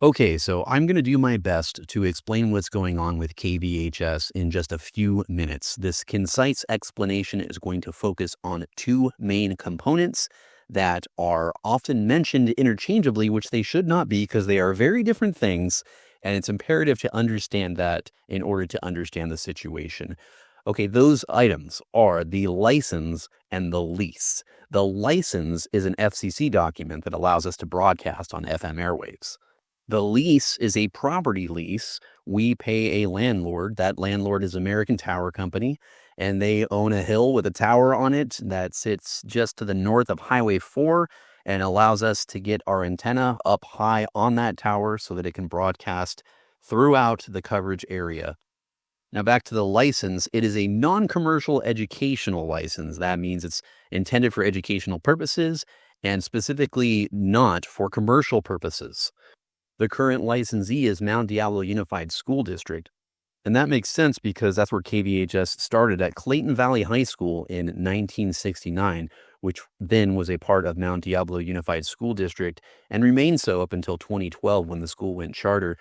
Okay, so I'm going to do my best to explain what's going on with KVHS in just a few minutes. This concise explanation is going to focus on two main components that are often mentioned interchangeably, which they should not be because they are very different things. And it's imperative to understand that in order to understand the situation. Okay, those items are the license and the lease. The license is an FCC document that allows us to broadcast on FM airwaves. The lease is a property lease. We pay a landlord. That landlord is American Tower Company, and they own a hill with a tower on it that sits just to the north of Highway 4 and allows us to get our antenna up high on that tower so that it can broadcast throughout the coverage area. Now, back to the license, it is a non-commercial educational license. That means it's intended for educational purposes and specifically not for commercial purposes. The current licensee is Mount Diablo Unified School District. And that makes sense because that's where KVHS started at Clayton Valley High School in 1969, which then was a part of Mount Diablo Unified School District and remained so up until 2012 when the school went charter.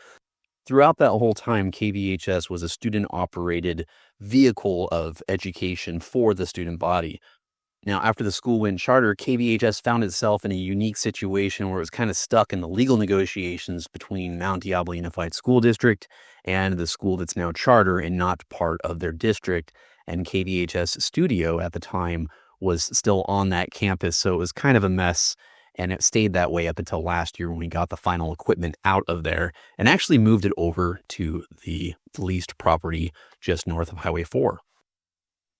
Throughout that whole time, KVHS was a student-operated vehicle of education for the student body. Now, after the school went charter, KVHS found itself in a unique situation where it was kind of stuck in the legal negotiations between Mount Diablo Unified School District and the school that's now charter and not part of their district. And KVHS studio at the time was still on that campus, so it was kind of a mess. And it stayed that way up until last year when we got the final equipment out of there and actually moved it over to the leased property just north of Highway 4.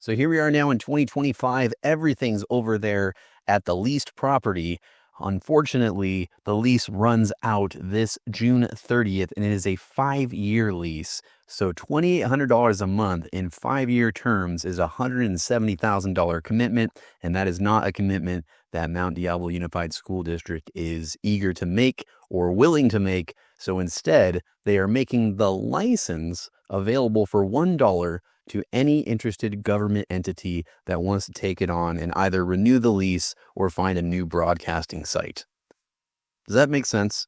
So here we are now in 2025. Everything's over there at the leased property. Unfortunately, the lease runs out this June 30th, and it is a 5-year lease. So $2,800 a month in 5-year terms is a $170,000 commitment, and that is not a commitment that Mount Diablo Unified School District is eager to make or willing to make. So instead, they are making the license available for $1 to any interested government entity that wants to take it on and either renew the lease or find a new broadcasting site. Does that make sense?